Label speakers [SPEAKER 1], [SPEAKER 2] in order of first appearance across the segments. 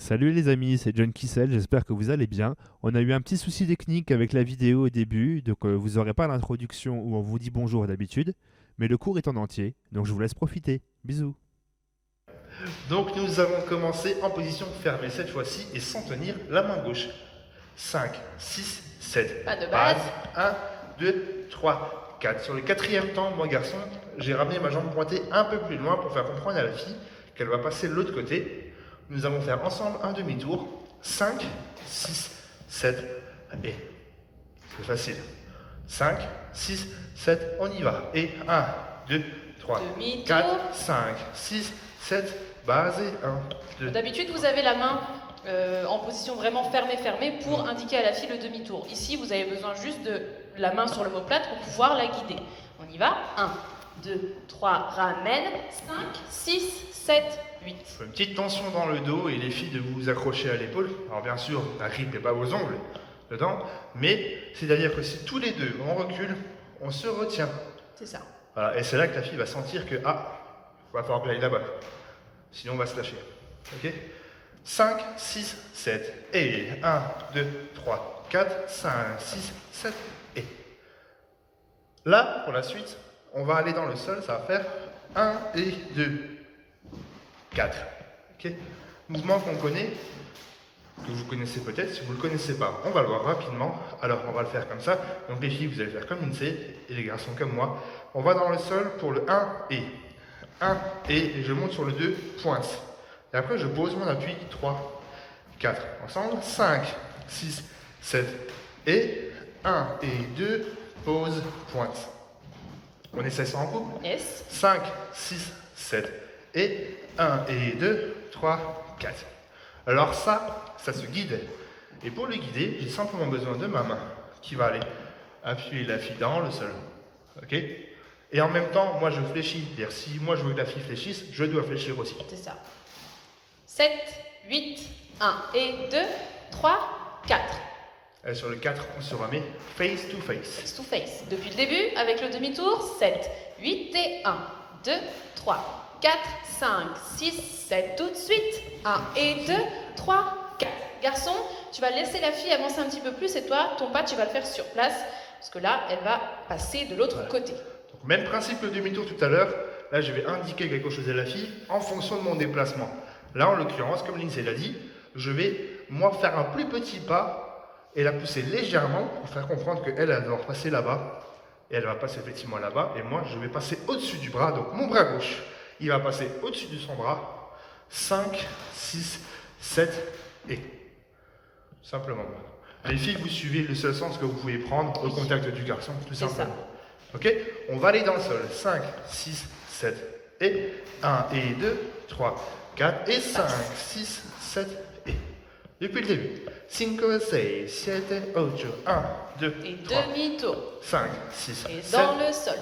[SPEAKER 1] Salut les amis, c'est John Kissel, j'espère que vous allez bien. On a eu un petit souci technique avec la vidéo au début, donc vous n'aurez pas l'introduction où on vous dit bonjour d'habitude, mais le cours est en entier, donc je vous laisse profiter. Bisous.
[SPEAKER 2] Donc nous avons commencé en position fermée cette fois-ci et sans tenir la main gauche. 5, 6, 7.
[SPEAKER 3] Pas de base.
[SPEAKER 2] 1, 2, 3, 4. Sur le quatrième temps, moi garçon, j'ai ramené ma jambe pointée un peu plus loin pour faire comprendre à la fille qu'elle va passer de l'autre côté. Nous allons faire ensemble un demi-tour. 5, 6, 7 et... C'est facile. 5, 6, 7, on y va. Et 1, 2, 3,
[SPEAKER 3] Demi-tour.
[SPEAKER 2] 4, 5, 6, 7, base et 1, 2.
[SPEAKER 3] D'habitude, vous avez la main en position vraiment fermée pour indiquer à la fille le demi-tour. Ici, vous avez besoin juste de la main sur l'omoplate pour pouvoir la guider. On y va. 1, 2, 3, ramène. 5, 6, 7, 8.
[SPEAKER 2] Une petite tension dans le dos et les filles de vous accrocher à l'épaule. Alors bien sûr, la grippe n'est pas vos ongles dedans, mais c'est-à-dire que si tous les deux on recule, on se retient.
[SPEAKER 3] C'est ça.
[SPEAKER 2] Voilà, et c'est là que la fille va sentir que, va falloir que j'aille là-bas. Sinon, on va se lâcher. Ok? 5, 6, 7, et 1, 2, 3, 4, 5, 6, 7, et. Là, pour la suite, on va aller dans le sol, ça va faire 1 et 2, 4. Ok? Mouvement qu'on connaît, que vous connaissez peut-être, si vous ne le connaissez pas, on va le voir rapidement. Alors, on va le faire comme ça. Donc, les filles, vous allez faire comme une C, et les garçons comme moi. On va dans le sol pour le 1 et. 1 et je monte sur le 2, pointe. Et après, je pose mon appui, 3, 4. Ensemble, 5, 6, 7 et 1 et 2, pause, pointe. On essaie ça en couple?
[SPEAKER 3] Yes.
[SPEAKER 2] 5, 6, 7 et 1 et 2, 3, 4. Alors ça se guide. Et pour le guider, j'ai simplement besoin de ma main qui va aller appuyer la fille dans le sol. Ok? Et en même temps, moi je fléchis. C'est-à-dire, si moi je veux que la fille fléchisse, je dois fléchir aussi.
[SPEAKER 3] C'est ça. 7, 8, 1 et 2, 3, 4.
[SPEAKER 2] Et sur le 4, on se remet face to face.
[SPEAKER 3] Face to face. Depuis le début, avec le demi-tour, 7, 8 et 1, 2, 3, 4, 5, 6, 7. Tout de suite. 1 et 2, 3, 4. Garçon, tu vas laisser la fille avancer un petit peu plus et toi, ton pas, tu vas le faire sur place. Parce que là, elle va passer de l'autre côté.
[SPEAKER 2] Donc, même principe que le demi-tour tout à l'heure. Là, je vais indiquer quelque chose à la fille en fonction de mon déplacement. Là, en l'occurrence, comme Lindsay l'a dit, je vais, moi, faire un plus petit pas et la pousser légèrement pour faire comprendre qu'elle, elle doit passer là-bas. Et elle va passer effectivement là-bas. Et moi, je vais passer au-dessus du bras. Donc, mon bras gauche, il va passer au-dessus de son bras. 5, 6, 7 et... Simplement. Les filles, vous suivez le seul sens que vous pouvez prendre au contact du garçon, tout simplement. Ok? On va aller dans le sol. 5, 6, 7 et 1 et 2, 3, 4 et 5, 6, 7 et. Depuis le début. 5, 6, 7, 8, 1, 2,
[SPEAKER 3] Et
[SPEAKER 2] 3,
[SPEAKER 3] demi-tour.
[SPEAKER 2] 5, 6,
[SPEAKER 3] Et
[SPEAKER 2] 7,
[SPEAKER 3] dans le sol.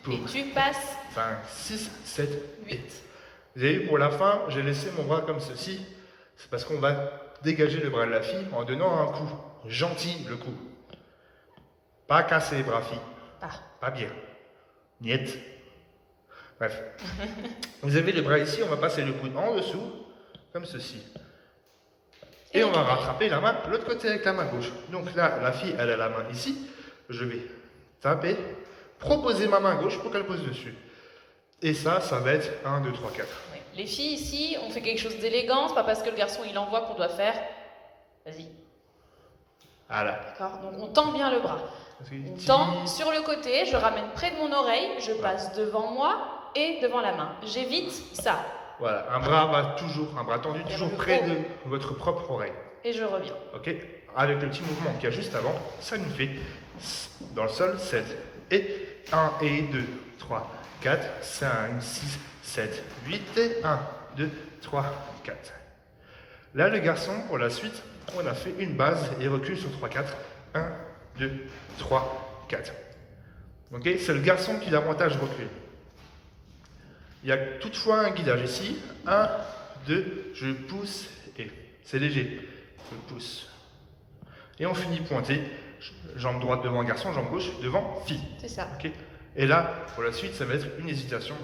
[SPEAKER 2] poum.
[SPEAKER 3] Et tu passes
[SPEAKER 2] 5, 6, 7,
[SPEAKER 3] 8.
[SPEAKER 2] Vous avez vu, pour la fin, j'ai laissé mon bras comme ceci. C'est parce qu'on va dégager le bras de la fille en donnant un coup. Gentil, le coup. Pas casser les bras, fille. Pas bien. Niet. Bref. Vous avez le bras ici, on va passer le coude en dessous, comme ceci. Et on va rattraper la main de l'autre côté avec la main gauche. Donc là, la fille, elle a la main ici. Je vais taper, proposer ma main gauche pour qu'elle pose dessus. Et ça va être 1, 2, 3, 4.
[SPEAKER 3] Oui. Les filles ici, on fait quelque chose d'élégant, c'est pas parce que le garçon il envoie qu'on doit faire. Vas-y.
[SPEAKER 2] Voilà.
[SPEAKER 3] D'accord? Donc on tend bien le bras. On tend sur le côté, je ramène près de mon oreille, je passe devant moi et devant la main. J'évite ça.
[SPEAKER 2] Voilà, un bras tendu, toujours près de votre propre oreille.
[SPEAKER 3] Et je reviens.
[SPEAKER 2] Ok? Avec le petit mouvement qu'il y a juste avant, ça nous fait dans le sol 7 et 1 et 2, 3, 4, 5, 6, 7, 8 et 1, 2, 3, 4. Là, le garçon, pour la suite, on a fait une base et recule sur 3, 4. 1, 2, 3, 4. Ok? C'est le garçon qui davantage recule. Il y a toutefois un guidage ici. 1, 2, je pousse et c'est léger. Je pousse. Et on finit pointé. Jambe droite devant garçon, jambe gauche devant fille.
[SPEAKER 3] C'est ça.
[SPEAKER 2] Okay? Et là, pour la suite, ça va être une hésitation.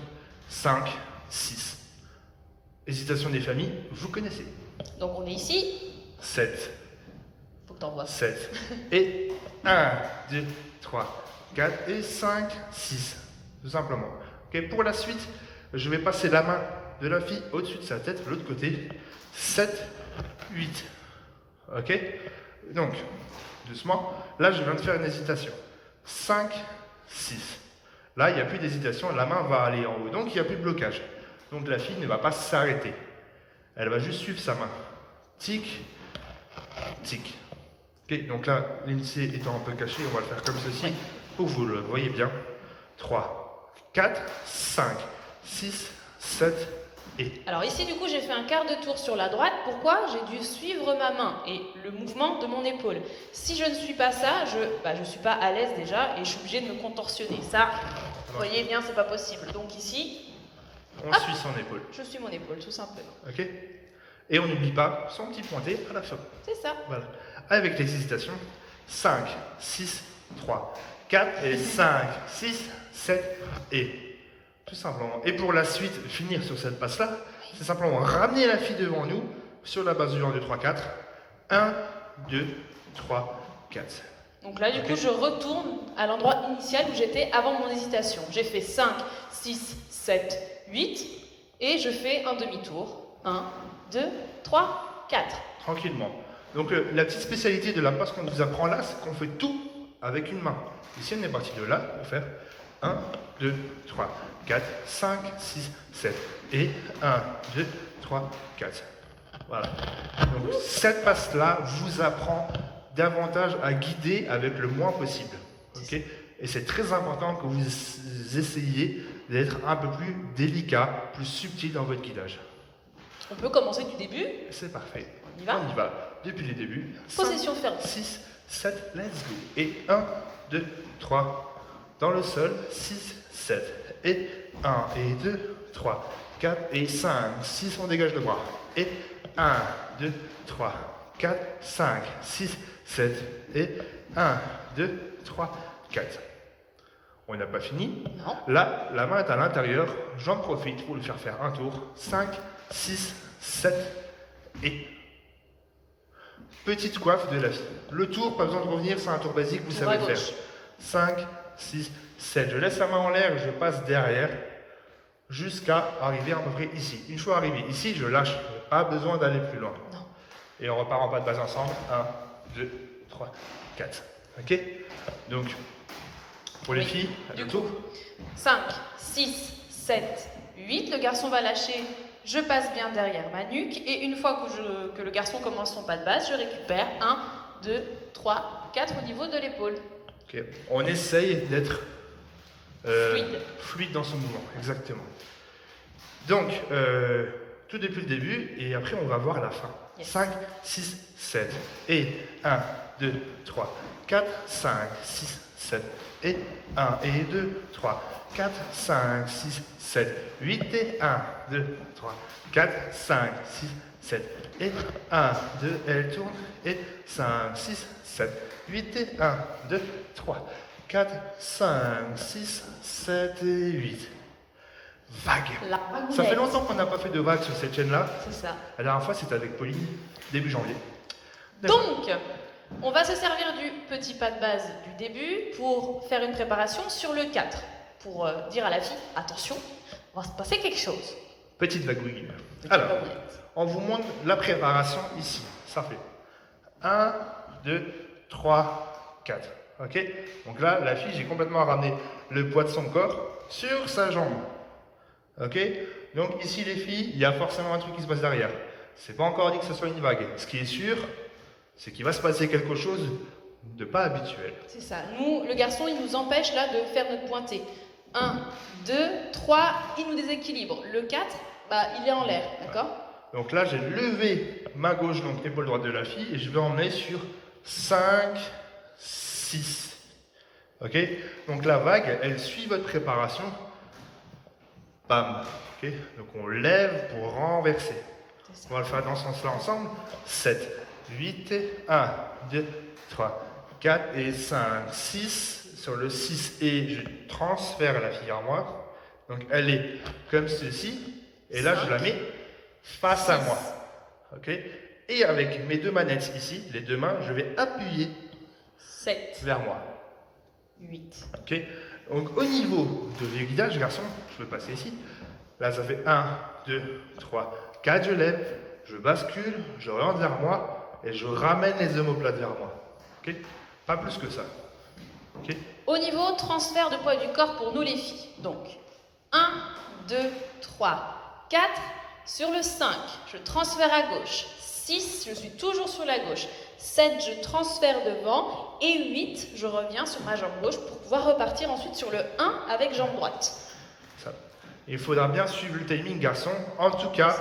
[SPEAKER 2] 5, 6. Hésitation des familles, vous connaissez.
[SPEAKER 3] Donc on est ici.
[SPEAKER 2] 7,
[SPEAKER 3] Faut que t'envoies.
[SPEAKER 2] 7. Et 1, 2, 3, 4 et 5, 6. Tout simplement. Ok, pour la suite, je vais passer la main de la fille au-dessus de sa tête, de l'autre côté. 7, 8. Ok? Donc, doucement. Là, je viens de faire une hésitation. 5, 6. Là, il n'y a plus d'hésitation, la main va aller en haut. Donc, il n'y a plus de blocage. Donc, la fille ne va pas s'arrêter. Elle va juste suivre sa main. Tic, tic. Ok, donc là, l'INSEE étant un peu caché, on va le faire comme ceci, pour que vous le voyez bien. 3, 4, 5, 6, 7 et...
[SPEAKER 3] Alors ici, du coup, j'ai fait un quart de tour sur la droite. Pourquoi? J'ai dû suivre ma main et le mouvement de mon épaule. Si je ne suis pas ça, je suis pas à l'aise déjà et je suis obligée de me contorsionner. Ça, vous voyez bien, c'est pas possible. Donc ici,
[SPEAKER 2] on
[SPEAKER 3] hop,
[SPEAKER 2] suit son épaule.
[SPEAKER 3] je suis mon épaule, tout simplement.
[SPEAKER 2] Ok? Et on n'oublie pas son petit pointé à la fin.
[SPEAKER 3] C'est ça.
[SPEAKER 2] Voilà. Avec les hésitations, 5, 6, 3, 4 et 5, 6, 7 et... Tout simplement. Et pour la suite, finir sur cette passe-là, c'est simplement ramener la fille devant nous sur la base du 1, 2, 3, 4. 1, 2, 3, 4.
[SPEAKER 3] Donc là, du coup, je retourne à l'endroit initial où j'étais avant mon hésitation. J'ai fait 5, 6, 7, 8 et je fais un demi-tour. 1, 2, 3, 4.
[SPEAKER 2] Tranquillement. Donc la petite spécialité de la passe qu'on nous apprend là, c'est qu'on fait tout avec une main. Ici, on est parti de là pour faire 1, 2, 3, 4, 5, 6, 7 et 1, 2, 3, 4. Voilà. Donc cette passe-là vous apprend davantage à guider avec le moins possible. Okay? Et c'est très important que vous essayiez d'être un peu plus délicat, plus subtil dans votre guidage.
[SPEAKER 3] On peut commencer du début.
[SPEAKER 2] C'est parfait.
[SPEAKER 3] On y va?
[SPEAKER 2] On y va. Depuis les débuts.
[SPEAKER 3] Possession
[SPEAKER 2] 5,
[SPEAKER 3] fermée.
[SPEAKER 2] 6, 7, let's go. Et 1, 2, 3. Dans le sol. 6, 7. Et 1, et 2, 3, 4 et 5. 6, on dégage le bras. Et 1, 2, 3, 4, 5, 6, 7. Et 1, 2, 3, 4. On n'a pas fini.
[SPEAKER 3] Non.
[SPEAKER 2] Là, la main est à l'intérieur. J'en profite pour lui faire un tour. 5, 6, 7 et... Petite coiffe de la fille. Le tour, pas besoin de revenir, c'est un tour basique, vous savez faire. 5, 6, 7. Je laisse la main en l'air et je passe derrière jusqu'à arriver à peu près ici. Une fois arrivé ici, je lâche. Pas besoin d'aller plus loin.
[SPEAKER 3] Non.
[SPEAKER 2] Et on repart en pas de base ensemble. 1, 2, 3, 4. Ok? Donc, pour les filles,
[SPEAKER 3] du
[SPEAKER 2] le
[SPEAKER 3] coup,
[SPEAKER 2] tour.
[SPEAKER 3] 5, 6, 7, 8. Le garçon va lâcher. Je passe bien derrière ma nuque et une fois que le garçon commence son pas de base, je récupère 1, 2, 3, 4 au niveau de l'épaule.
[SPEAKER 2] Okay. On essaye d'être
[SPEAKER 3] fluide
[SPEAKER 2] dans son mouvement, exactement. Donc, tout depuis le début et après on va voir la fin.
[SPEAKER 3] Yes.
[SPEAKER 2] 5, 6, 7 et 1, 2, 3, 4, 5, 6, 7 et 1 et 2, 3, 4, 5, 6, 7, 8 et 1, 2, 3, 4, 5, 6, 7 et 1, 2, elle tourne et 5, 6, 7, 8 et 1, 2, 3, 4, 5, 6, 7 et 8. Vague. Ça fait longtemps qu'on n'a pas fait de vague sur cette chaîne-là.
[SPEAKER 3] C'est ça.
[SPEAKER 2] La dernière fois, c'était avec Pauline, début janvier.
[SPEAKER 3] Donc, on va se servir du petit pas de base du début pour faire une préparation sur le 4. Pour dire à la fille, attention, on va se passer quelque chose.
[SPEAKER 2] Petite vagouille. Alors, on vous montre la préparation ici. Ça fait 1, 2, 3, 4. Ok? Donc là, la fille, j'ai complètement ramené le poids de son corps sur sa jambe. Ok? Donc ici, les filles, il y a forcément un truc qui se passe derrière. C'est pas encore dit que ce soit une vague. Ce qui est sûr, c'est qu'il va se passer quelque chose de pas habituel.
[SPEAKER 3] C'est ça. Nous, le garçon, il nous empêche là de faire notre pointé. 1, 2, 3, il nous déséquilibre. Le 4, il est en l'air, d'accord?
[SPEAKER 2] Donc là, j'ai levé ma gauche, donc épaule droite de la fille, et je vais emmener sur 5, 6. Ok? Donc la vague, elle suit votre préparation. Bam. Ok? Donc on lève pour renverser. On va le faire dans ce sens-là ensemble. 7, 8, 1, 2, 3, 4 et 5, 6. Sur le 6 et je transfère la fille en moi. Donc elle est comme ceci. Et là, je la mets face à
[SPEAKER 3] 6,
[SPEAKER 2] moi. Ok? Et avec mes deux manettes ici, les deux mains, je vais appuyer
[SPEAKER 3] 7,
[SPEAKER 2] vers moi.
[SPEAKER 3] 8.
[SPEAKER 2] Ok? Donc au niveau de l'aiguillage, garçon, je peux passer ici. Là, ça fait 1, 2, 3, 4, je lève, je bascule, je rentre vers moi et je ramène les omoplates vers moi. Ok? Pas plus que ça. Ok?
[SPEAKER 3] Au niveau transfert de poids du corps pour nous les filles. Donc, 1, 2, 3, 4. Sur le 5, je transfère à gauche. 6, je suis toujours sur la gauche. 7, je transfère devant. Et 8, je reviens sur ma jambe gauche pour pouvoir repartir ensuite sur le 1 avec jambe droite.
[SPEAKER 2] Ça. Il faudra bien suivre le timing, garçon. En tout cas,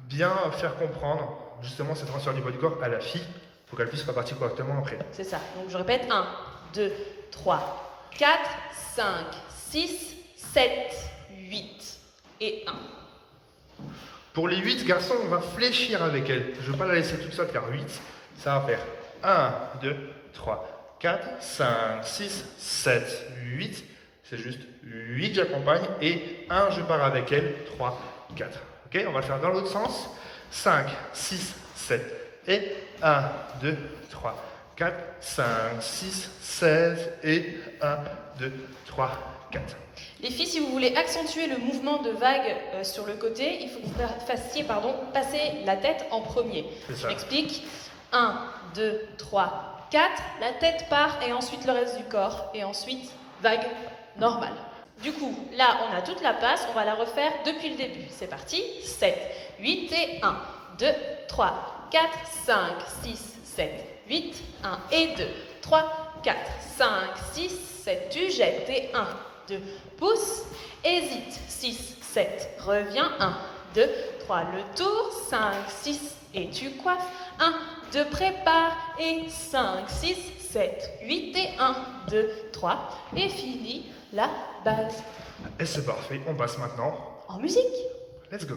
[SPEAKER 2] bien faire comprendre justement ce transfert du poids du corps à la fille pour qu'elle puisse repartir correctement après.
[SPEAKER 3] C'est ça. Donc je répète 1, 2, 3, 4, 5, 6, 7, 8 et 1.
[SPEAKER 2] Pour les 8 garçons, on va fléchir avec elle. Je ne veux pas la laisser toute seule faire 8. Ça va faire 1, 2, 3, 4, 5, 6, 7, 8. C'est juste 8, j'accompagne. Et 1, je pars avec elle. 3, 4. Ok, on va le faire dans l'autre sens. 5, 6, 7 et 1, 2, 3, 4, 5, 6, 7 et 1, 2, 3, 4.
[SPEAKER 3] Les filles, si vous voulez accentuer le mouvement de vague sur le côté, il faut que vous fassiez passer la tête en premier.
[SPEAKER 2] C'est
[SPEAKER 3] Je
[SPEAKER 2] ça.
[SPEAKER 3] m'explique. 1, 2, 3, 4. La tête part et ensuite le reste du corps. Et ensuite, vague normale. Du coup, là, on a toute la passe. On va la refaire depuis le début. C'est parti. 7, 8 et 1, 2, 3, 4, 5, 6, 7, 8. 1 et 2, 3, 4, 5, 6, 7. Tu jettes et 1, 2, pousse, hésite, 6, 7, reviens, 1, 2, 3, le tour, 5, 6, et tu coiffes, 1, 2, prépare, et 5, 6, 7, 8, et 1, 2, 3, et finis la base.
[SPEAKER 2] Et c'est parfait, on passe maintenant.
[SPEAKER 3] En musique.
[SPEAKER 2] Let's go.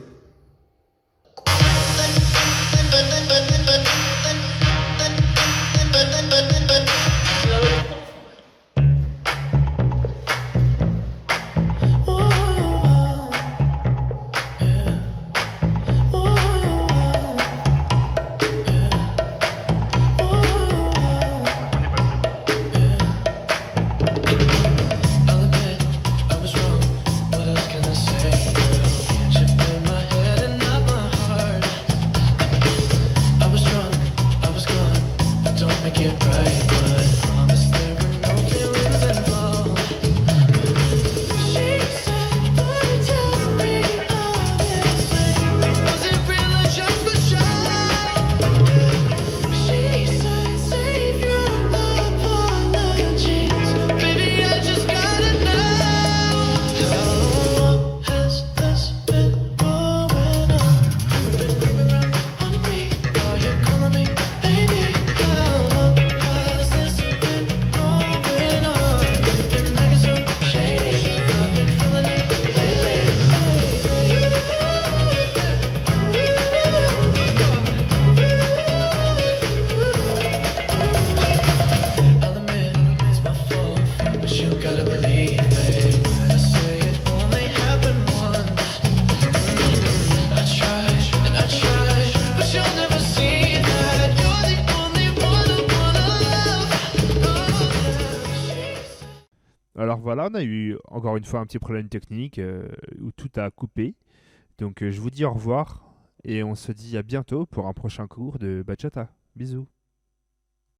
[SPEAKER 1] Alors voilà, on a eu encore une fois un petit problème technique où tout a coupé. Donc je vous dis au revoir et on se dit à bientôt pour un prochain cours de bachata. Bisous.